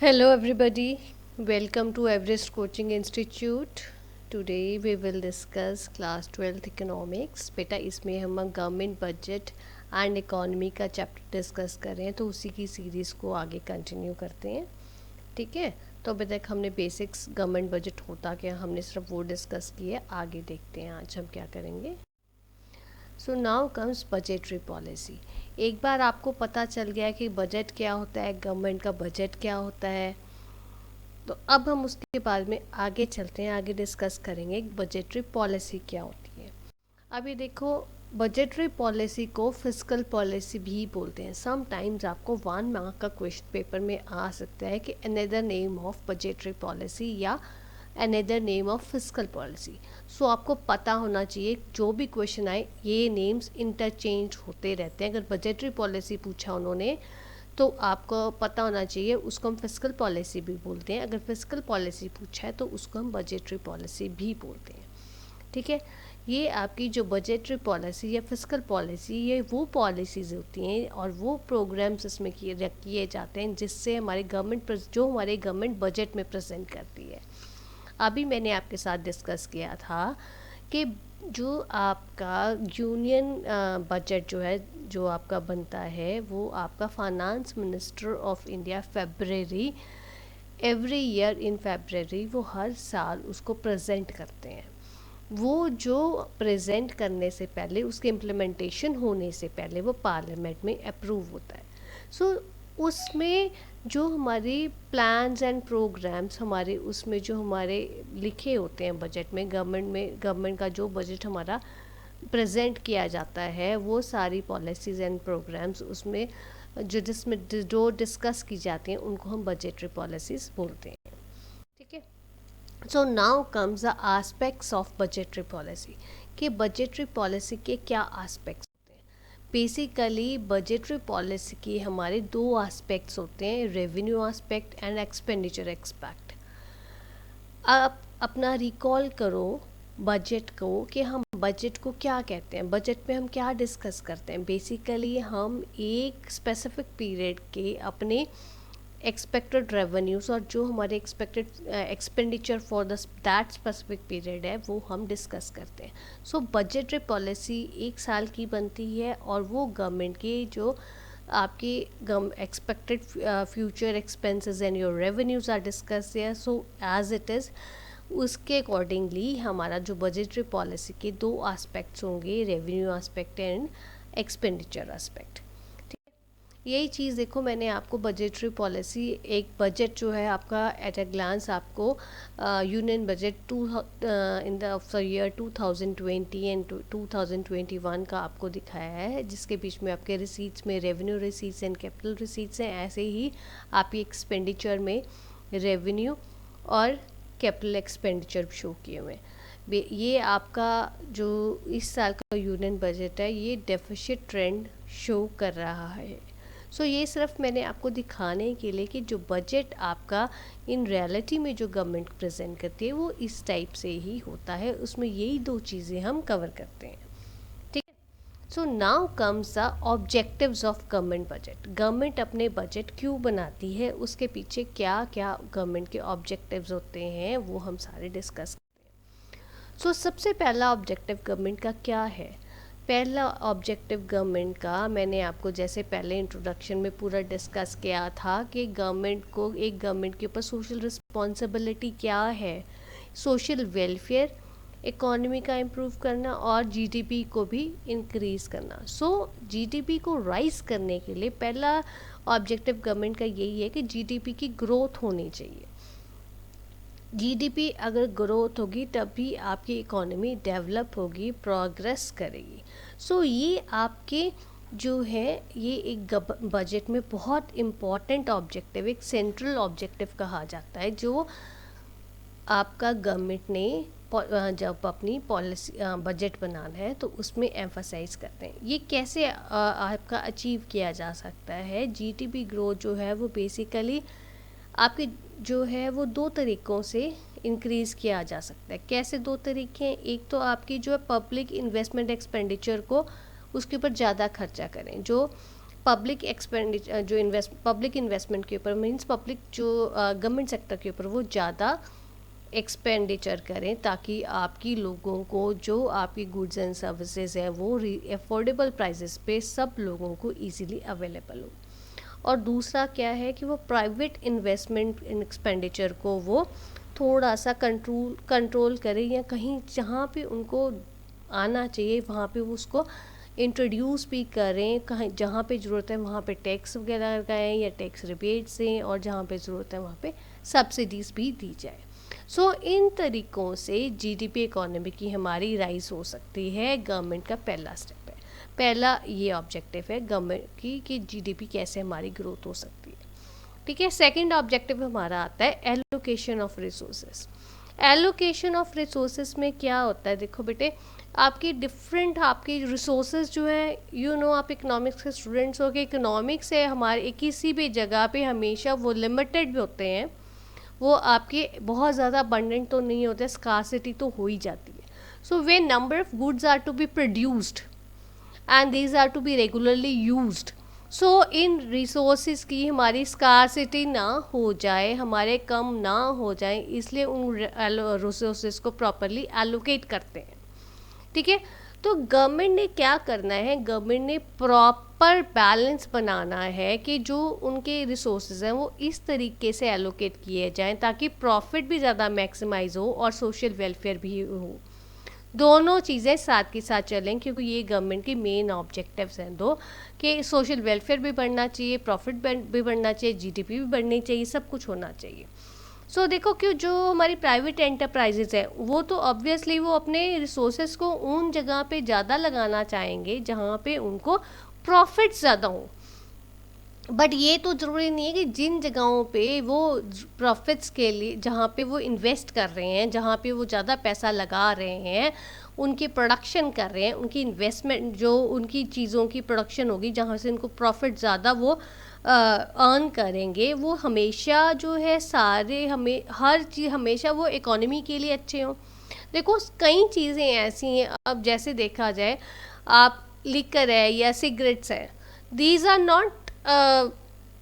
Hello, everybody. Welcome to Everest Coaching Institute. Today we will discuss class 12th economics. बेटा इसमें हम government budget and economy का chapter discuss कर रहे हैं, तो उसी की सीरीज़ को आगे कंटिन्यू करते हैं. ठीक है. तो अभी तक हमने बेसिक्स गवर्नमेंट बजट होता क्या हमने सिर्फ वो डिस्कस किए. आगे देखते हैं आज हम क्या करेंगे. So now comes budgetary policy. एक बार आपको पता चल गया कि बजट क्या होता है, गवर्नमेंट का बजट क्या होता है, तो अब हम उसके बारे में आगे चलते हैं, आगे डिस्कस करेंगे बजटरी पॉलिसी क्या होती है. अभी देखो, बजटरी पॉलिसी को फिस्कल पॉलिसी भी बोलते हैं. समटाइम्स आपको 1 मार्क का क्वेश्चन पेपर में आ सकता है कि another name of budgetary policy या another name of fiscal policy. So आपको पता होना चाहिए जो भी क्वेश्चन आए ये नेम्स इंटरचेंज होते रहते हैं. अगर बजटरी पॉलिसी पूछा उन्होंने तो आपको पता होना चाहिए उसको हम फिस्कल पॉलिसी भी बोलते हैं. अगर फिस्कल पॉलिसी पूछा है तो उसको हम बजटरी पॉलिसी भी बोलते हैं. ठीक है. ये आपकी जो बजटरी पॉलिसी या फिस्कल पॉलिसी, ये वो पॉलिसीज़ होती हैं और वो प्रोग्राम्स इसमें किए जाते हैं जिससे हमारे गवर्नमेंट बजट में प्रेजेंट करती है. अभी मैंने आपके साथ डिस्कस किया था कि जो आपका यूनियन बजट जो आपका बनता है वो आपका finance minister of India February every year in February वो हर साल उसको प्रेजेंट करते हैं. वो जो प्रेजेंट करने से पहले, उसके इम्प्लीमेंटेशन होने से पहले वो पार्लियामेंट में अप्रूव होता है. सो उसमें जो हमारे प्लान्स एंड प्रोग्राम्स हमारे उसमें जो हमारे लिखे होते हैं बजट में, गवर्नमेंट का जो बजट हमारा प्रेजेंट किया जाता है, वो सारी पॉलिसीज़ एंड प्रोग्राम्स उसमें जो डिस्कस की जाती हैं उनको हम बजटरी पॉलिसीज़ बोलते हैं. ठीक है. So now comes the aspects of budgetary policy. कि बजटरी पॉलिसी के क्या आस्पेक्ट्स होते हैं. बेसिकली बजटरी पॉलिसी के हमारे 2 आस्पेक्ट्स होते हैं, revenue aspect and expenditure expect. आप अपना रिकॉल करो बजट को कि हम बजट को क्या कहते हैं, बजट में हम क्या डिस्कस करते हैं. बेसिकली हम एक स्पेसिफिक पीरियड के अपने एक्सपेक्टेड रेवेन्यूज़ और जो हमारे expected expenditure for that specific period है वो हम डिस्कस करते हैं. सो बजटरी पॉलिसी 1 साल की बनती है और वो गवर्नमेंट के जो आपकी expected future expenses and your revenues are discuss है. सो एज इट इज़ उसके अकॉर्डिंगली हमारा जो बजटरी पॉलिसी के 2 आस्पेक्ट्स होंगे, revenue aspect and expenditure aspect. यही चीज़ देखो, मैंने आपको बजटरी पॉलिसी, एक बजट जो है आपका एट अ ग्लांस आपको union budget in the year 2020 and 2021 का आपको दिखाया है, जिसके बीच में आपके रिसीट्स में revenue receipts and capital receipts हैं. ऐसे ही आपकी एक्सपेंडिचर में रेवेन्यू और कैपिटल एक्सपेंडिचर शो किए हुए हैं. ये आपका जो इस साल का यूनियन बजट है ये डेफिसिट ट्रेंड शो कर रहा है. सो ये सिर्फ मैंने आपको दिखाने के लिए कि जो बजट आपका इन रियलिटी में जो गवर्नमेंट प्रेजेंट करती है वो इस टाइप से ही होता है. उसमें यही 2 चीज़ें हम कवर करते हैं. ठीक है. So now comes the objectives of government budget. Government अपने बजट क्यों बनाती है, उसके पीछे क्या क्या गवर्नमेंट के ऑब्जेक्टिव्स होते हैं वो हम सारे डिस्कस करते हैं. सो सबसे पहला ऑब्जेक्टिव गवर्नमेंट का क्या है. पहला ऑब्जेक्टिव गवर्नमेंट का मैंने आपको जैसे पहले इंट्रोडक्शन में पूरा डिस्कस किया था कि गवर्नमेंट के ऊपर सोशल रिस्पॉन्सिबिलिटी क्या है, सोशल वेलफेयर, इकोनॉमी का इम्प्रूव करना और जीडीपी को भी इंक्रीज़ करना. सो जीडीपी को राइज करने के लिए पहला ऑब्जेक्टिव गवर्नमेंट का यही है कि जीडीपी की ग्रोथ होनी चाहिए. जीडीपी अगर ग्रोथ होगी तभी आपकी इकोनॉमी डेवलप होगी, प्रोग्रेस करेगी. सो ये आपके जो है ये एक बजट में बहुत इम्पॉर्टेंट ऑब्जेक्टिव, एक सेंट्रल ऑब्जेक्टिव कहा जाता है, जो आपका गवर्नमेंट ने जब अपनी पॉलिसी बजट बनाना है तो उसमें एम्फसाइज करते हैं. ये कैसे आपका अचीव किया जा सकता है. जीडीपी ग्रोथ जो है वो बेसिकली आपके जो है वो 2 तरीक़ों से इंक्रीज़ किया जा सकता है. कैसे 2 तरीके हैं. एक तो आपकी जो है पब्लिक इन्वेस्टमेंट एक्सपेंडिचर को उसके ऊपर ज़्यादा खर्चा करें. जो पब्लिक एक्सपेंडिचर जो पब्लिक इन्वेस्टमेंट के ऊपर मीन्स पब्लिक जो गवर्नमेंट सेक्टर के ऊपर वो ज़्यादा एक्सपेंडिचर करें, ताकि आपकी लोगों को जो आपकी गुड्स एंड सर्विसेज हैं वो अफोर्डेबल प्राइसेस पे सब लोगों को इजीली अवेलेबल हो। और दूसरा क्या है कि वो प्राइवेट इन्वेस्टमेंट एक्सपेंडिचर को वो थोड़ा सा कंट्रोल करें, या कहीं जहाँ पे उनको आना चाहिए वहाँ पे वो उसको इंट्रोड्यूस भी करें, कहीं जहाँ पे ज़रूरत है वहाँ पे टैक्स वगैरह लगाएं या टैक्स रिबेट्स दें, और जहाँ पे ज़रूरत है वहाँ पे सब्सिडीज़ भी दी जाए। सो इन तरीक़ों से जीडीपी इकोनॉमी की हमारी राइज हो सकती है। गवर्नमेंट का पहला स्टेप है, पहला ये ऑब्जेक्टिव है गवर्नमेंट की कि जीडीपी कैसे हमारी ग्रोथ हो सकती है। ठीक है, सेकंड ऑब्जेक्टिव हमारा आता है allocation of resources. Allocation of resources में क्या होता है, देखो बेटे, आपकी डिफरेंट आपकी रिसोर्सेज जो है आप इकोनॉमिक्स के स्टूडेंट्स हो के इकोनॉमिक्स है हमारे किसी भी जगह पे हमेशा वो लिमिटेड भी होते हैं, वो आपके बहुत ज़्यादा अबंडेंट तो नहीं होते, स्कार्सिटी तो हो ही जाती है। So we number of goods are to be produced and these are to be regularly used, so in resources की हमारी स्कार्सिटी ना हो जाए, हमारे कम ना हो जाए, इसलिए उन रिसोर्सेज को प्रॉपरली एलोकेट करते हैं। ठीक है, तो गवर्नमेंट ने क्या करना है, गवर्नमेंट ने प्रॉपर बैलेंस बनाना है कि जो उनके रिसोर्सेज हैं वो इस तरीके से एलोकेट किए जाएं ताकि प्रॉफिट भी ज़्यादा मैक्सिमाइज हो और सोशल वेलफेयर भी हो, दोनों चीज़ें साथ के साथ चलें, क्योंकि ये गवर्नमेंट की मेन ऑब्जेक्टिव्स हैं दो, कि सोशल वेलफेयर भी बढ़ना चाहिए, प्रॉफिट भी बढ़ना चाहिए, जीडीपी भी बढ़नी चाहिए, सब कुछ होना चाहिए। सो देखो कि जो हमारी प्राइवेट एंटरप्राइजेज है वो तो ऑब्वियसली वो अपने रिसोर्सेज को उन जगह पे ज़्यादा लगाना चाहेंगे जहाँ पे उनको प्रॉफिट ज़्यादा हो, बट ये तो ज़रूरी नहीं है कि जिन जगहों पे वो प्रॉफिट्स के लिए जहाँ पे वो इन्वेस्ट कर रहे हैं, जहाँ पे वो ज़्यादा पैसा लगा रहे हैं, उनकी प्रोडक्शन कर रहे हैं, उनकी इन्वेस्टमेंट जो उनकी चीज़ों की प्रोडक्शन होगी जहाँ से उनको प्रॉफिट ज़्यादा वो अर्न करेंगे, वो हमेशा जो है सारे हमें हर चीज़ हमेशा वो इकोनॉमी के लिए अच्छे हों। देखो कई चीज़ें ऐसी हैं, अब जैसे देखा जाए आप लिकर है या सिगरेट्स है, these are not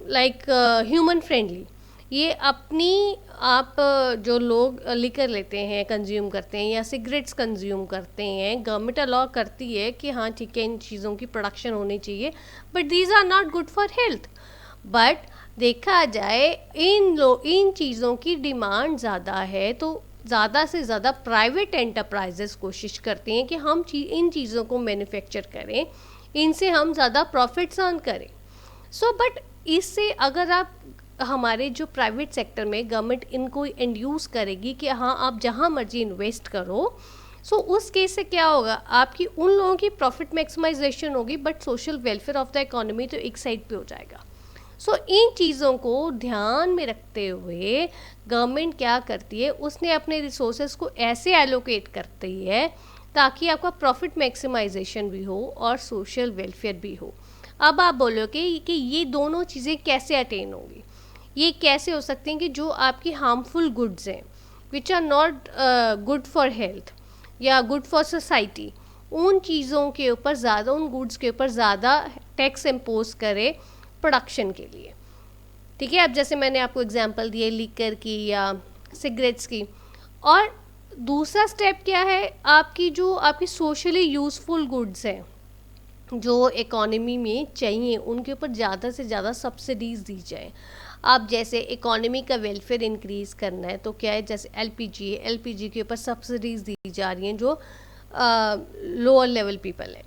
like human friendly. ये अपनी आप जो लोग लिकर लेते हैं, कंज्यूम करते हैं या सिगरेट्स कंज्यूम करते हैं, गवर्नमेंट अलाउ करती है कि हाँ ठीक है इन चीज़ों की प्रोडक्शन होनी चाहिए, but these are not good for health. But देखा जाए इन चीज़ों की डिमांड ज़्यादा है, तो ज़्यादा से ज़्यादा प्राइवेट एंटरप्राइजेस कोशिश करते हैं कि हम इन चीज़ों को मैन्युफैक्चर करें, इनसे हम ज़्यादा प्रॉफिट्स अर्न करें। सो बट इससे अगर आप हमारे जो प्राइवेट सेक्टर में गवर्नमेंट इनको इंड्यूस करेगी कि हाँ आप जहाँ मर्जी इन्वेस्ट करो, सो उस केस से क्या होगा, आपकी उन लोगों की प्रॉफिट मैक्सिमाइजेशन होगी but social welfare of the economy तो एक साइड पे हो जाएगा। सो इन चीज़ों को ध्यान में रखते हुए गवर्नमेंट क्या करती है, उसने अपने रिसोर्सेज को ऐसे एलोकेट करती है ताकि आपका प्रॉफिट मैक्सिमाइजेशन भी हो और सोशल वेलफेयर भी हो। अब आप बोलोगे कि ये दोनों चीज़ें कैसे अटेन होंगी, ये कैसे हो सकती हैं कि जो आपकी हार्मफुल गुड्स हैं which are not good for health या गुड फॉर सोसाइटी, उन चीज़ों के ऊपर ज़्यादा, उन गुड्स के ऊपर ज़्यादा टैक्स इम्पोज करे प्रोडक्शन के लिए। ठीक है, अब जैसे मैंने आपको एग्जांपल दिए लीकर की या सिगरेट्स की। और दूसरा स्टेप क्या है, आपकी जो आपकी सोशली यूज़फुल गुड्स हैं जो इकोनॉमी में चाहिए, उनके ऊपर ज़्यादा से ज़्यादा सब्सिडीज़ दी जाए। आप जैसे इकोनॉमी का वेलफेयर इंक्रीज़ करना है तो क्या है, जैसे एलपीजी है, एलपीजी के ऊपर सब्सिडीज़ दी जा रही हैं जो लोअर लेवल पीपल हैं,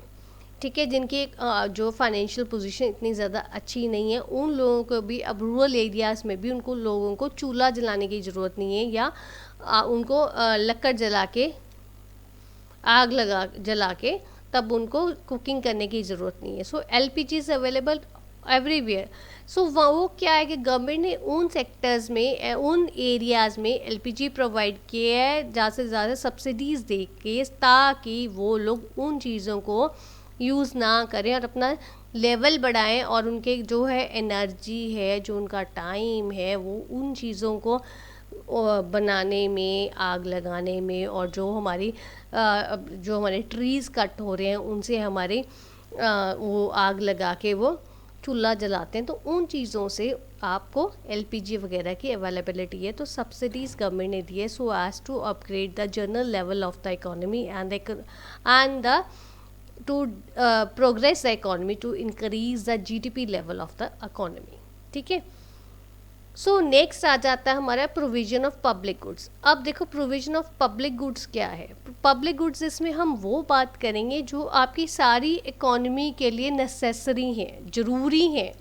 ठीक है, जिनकी जो फाइनेंशियल पोजीशन इतनी ज़्यादा अच्छी नहीं है, उन लोगों को भी अब रूरल एरियाज़ में भी उनको लोगों को चूल्हा जलाने की ज़रूरत नहीं है या उनको लकड़ जला के आग जला के तब उनको कुकिंग करने की ज़रूरत नहीं है। सो एलपीजी इज़ अवेलेबल एवरीवेयर। सो वो क्या है कि गवर्नमेंट ने उन सेक्टर्स में उन एरियाज़ में एलपीजी प्रोवाइड किया है ज़्यादा से ज़्यादा सब्सिडीज़ दे के, ताकि वो लोग उन चीज़ों को यूज़ ना करें और अपना लेवल बढ़ाएं और उनके जो है एनर्जी है, जो उनका टाइम है, वो उन चीज़ों को बनाने में, आग लगाने में, और जो हमारे ट्रीज़ कट हो रहे हैं उनसे हमारे वो आग लगा के वो चूल्हा जलाते हैं, तो उन चीज़ों से आपको एलपीजी वगैरह की अवेलेबिलिटी है, तो सब्सिडीज़ गवर्नमेंट ने दी है so as to upgrade the general level of the economy and the to progress the economy to increase the GDP level of the economy. ठीक है, सो नेक्स्ट आ जाता है हमारा प्रोविजन ऑफ पब्लिक गुड्स। अब देखो प्रोविजन ऑफ पब्लिक गुड्स क्या है। Public goods इसमें हम वो बात करेंगे जो आपकी सारी इकोनॉमी के लिए नेसेसरी हैं, ज़रूरी हैं।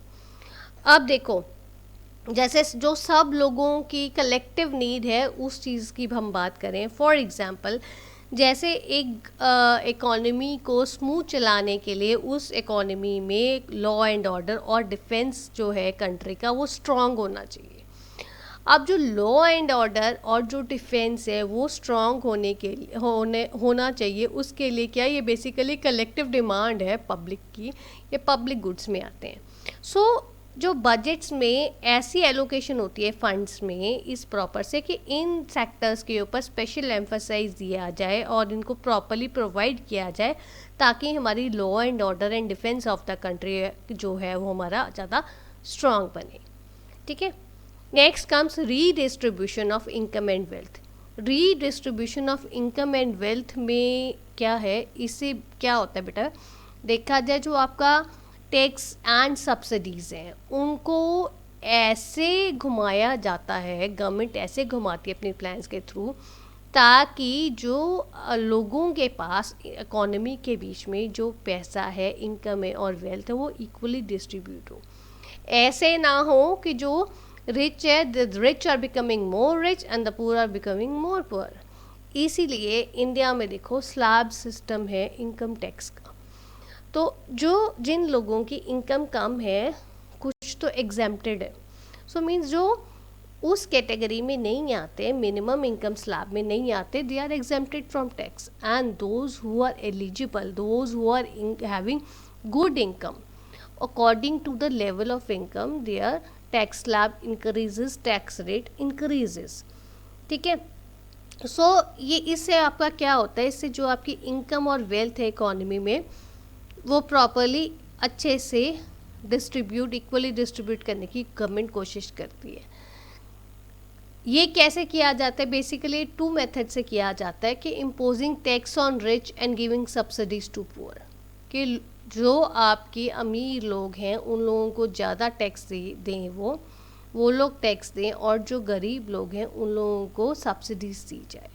अब देखो जैसे जो सब लोगों की कलेक्टिव नीड है उस चीज़ की हम बात करें, फॉर एग्जांपल जैसे एक इकोनॉमी को स्मूथ चलाने के लिए उस इकोनॉमी में लॉ एंड ऑर्डर और डिफेंस जो है कंट्री का वो स्ट्रांग होना चाहिए। अब जो लॉ एंड ऑर्डर और जो डिफेंस है वो स्ट्रांग होने के लिए होना चाहिए, उसके लिए क्या ये बेसिकली कलेक्टिव डिमांड है पब्लिक की, ये पब्लिक गुड्स में आते हैं। सो जो बजट्स में ऐसी एलोकेशन होती है फंड्स में इस प्रॉपर से कि इन सेक्टर्स के ऊपर स्पेशल एम्फसाइज दिया जाए और इनको प्रॉपरली प्रोवाइड किया जाए ताकि हमारी law and order and defence of the country जो है वो हमारा ज़्यादा स्ट्रांग बने। ठीक है, next comes redistribution of income and wealth. Redistribution of income and wealth में क्या है, इससे क्या होता है बेटा, देखा जाए जो आपका टैक्स एंड सब्सिडीज़ हैं उनको ऐसे घुमाया जाता है, गवर्नमेंट ऐसे घुमाती है अपने प्लान्स के थ्रू ताकि जो लोगों के पास इकोनॉमी के बीच में जो पैसा है, इनकम है और वेल्थ है वो इक्वली डिस्ट्रीब्यूट हो। ऐसे ना हो कि जो रिच है the rich are becoming more rich and the poor are becoming more poor. इसीलिए इंडिया में देखो स्लैब सिस्टम है इनकम टैक्स का, तो जो जिन लोगों की इनकम कम है कुछ तो एग्जेम्प्टेड है, सो मीन्स जो उस कैटेगरी में नहीं आते, मिनिमम इनकम स्लैब में नहीं आते, they are exempted from tax and those who are eligible, those who are having good income according to the level of income their tax slab increases, tax rate increases. ठीक है, सो ये इससे आपका क्या होता है, इससे जो आपकी इनकम और वेल्थ है इकोनॉमी में वो प्रॉपरली अच्छे से डिस्ट्रीब्यूट, इक्वली डिस्ट्रीब्यूट करने की गवर्नमेंट कोशिश करती है। ये कैसे किया जाता है, बेसिकली 2 मेथड से किया जाता है कि imposing tax on rich and giving subsidies to poor, कि जो आपकी अमीर लोग हैं उन लोगों को ज़्यादा टैक्स दें, वो लोग टैक्स दें और जो गरीब लोग हैं उन लोगों को सब्सिडीज दी जाए।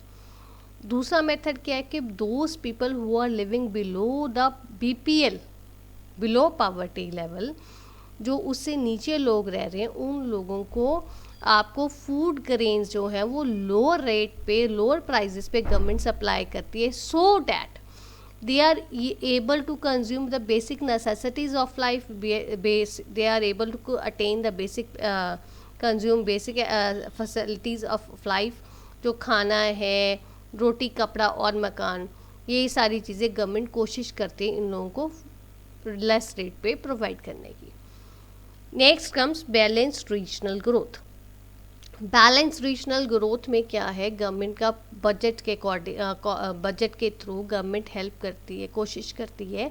दूसरा मेथड क्या है कि those people who are living below the BPL, below poverty level, जो उससे नीचे लोग रह रहे हैं उन लोगों को आपको फूड ग्रेन्स जो हैं वो लोअर रेट पे, लोअर प्राइजेस पे गवर्नमेंट सप्लाई करती है so that they are able to consume the basic necessities of life, they are able to attain the basic consume basic facilities of life, जो खाना है, रोटी कपड़ा और मकान, ये सारी चीज़ें गवर्नमेंट कोशिश करती है इन लोगों को लेस रेट पे प्रोवाइड करने की। Next comes balanced regional growth. Balance regional growth में क्या है, गवर्नमेंट का बजट के बजट के थ्रू गवर्नमेंट हेल्प करती है, कोशिश करती है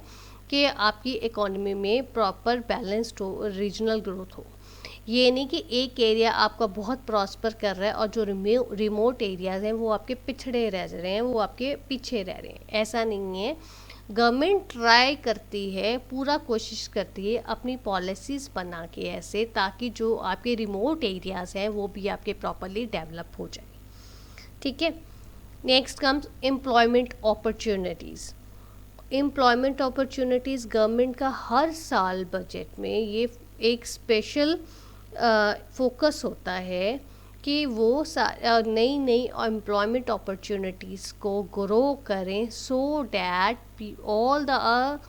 कि आपकी इकोनॉमी में प्रॉपर बैलेंस्ड हो, रीजनल ग्रोथ हो। ये नहीं कि एक एरिया आपका बहुत प्रॉस्पर कर रहा है और जो रिमोट एरियाज़ हैं वो आपके पिछड़े रह रहे हैं, वो आपके पीछे रह रहे हैं, ऐसा नहीं है। गवर्नमेंट ट्राई करती है, पूरा कोशिश करती है अपनी पॉलिसीज़ बना के ऐसे ताकि जो आपके रिमोट एरियाज़ हैं वो भी आपके प्रॉपरली डेवलप हो जाए। ठीक है, next comes employment opportunities. Employment opportunities government का हर साल बजट में ये एक स्पेशल फोकस होता है कि वो नई नई एम्प्लॉयमेंट अपॉर्चुनिटीज़ को ग्रो करें so that all the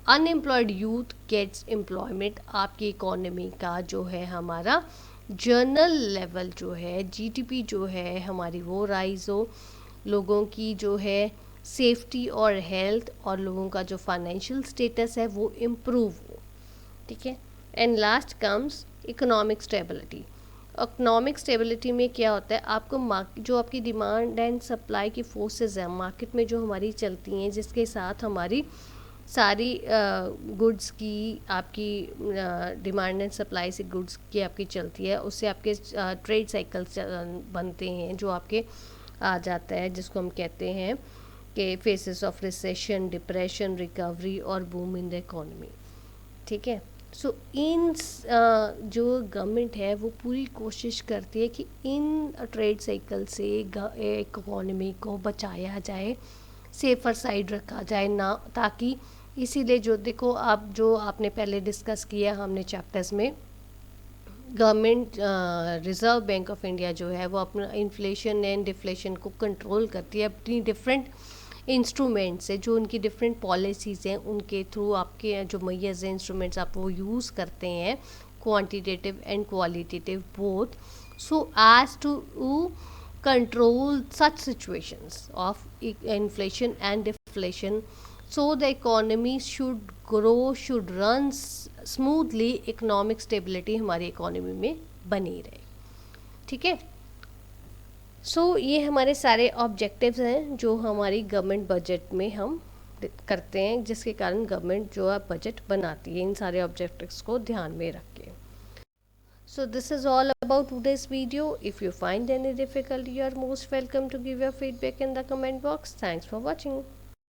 unemployed youth gets employment. आपकी इकोनॉमी का जो है हमारा जनरल लेवल जो है, जीडीपी जो है हमारी वो राइज हो, लोगों की जो है सेफ्टी और हेल्थ और लोगों का जो फाइनेंशियल स्टेटस है वो इम्प्रूव हो। ठीक है, and last comes economic stability. Economic stability में क्या होता है, आपको जो आपकी डिमांड एंड सप्लाई की फोर्सेस हैं मार्केट में जो हमारी चलती हैं, जिसके साथ हमारी सारी गुड्स की आपकी डिमांड एंड सप्लाई से गुड्स की आपकी चलती है, उससे आपके ट्रेड साइकिल्स बनते हैं जो आपके आ जाता है, जिसको हम कहते हैं कि faces of recession, depression, recovery और बूम इन द इकोनॉमी। ठीक है। सो इन जो गवर्नमेंट है वो पूरी कोशिश करती है कि इन ट्रेड साइकिल से इकोनॉमी को बचाया जाए, सेफर साइड रखा जाए ना, ताकि इसीलिए जो देखो आप जो आपने पहले डिस्कस किया हमने चैप्टर्स में, government reserve bank of India जो है वो अपना इन्फ्लेशन एंड डिफ्लेशन को कंट्रोल करती है अपनी डिफरेंट इंस्ट्रूमेंट से, जो उनकी डिफरेंट पॉलिसीज़ हैं उनके थ्रू आपके जो मैयर्स हैं इंस्ट्रूमेंट्स आप वो यूज़ करते हैं, quantitative and qualitative both, so as to control such situations of inflation and deflation, so the economy should grow, should run smoothly, economic stability हमारी इकोनॉमी में बनी रहे। ठीक है। ये हमारे सारे ऑब्जेक्टिव्स हैं जो हमारी गवर्नमेंट बजट में हम करते हैं, जिसके कारण गवर्नमेंट जो है बजट बनाती है इन सारे ऑब्जेक्टिव्स को ध्यान में रख के। So this is all about today's video. If you find any difficulty, you are most welcome to give your feedback in the comment box. Thanks for watching.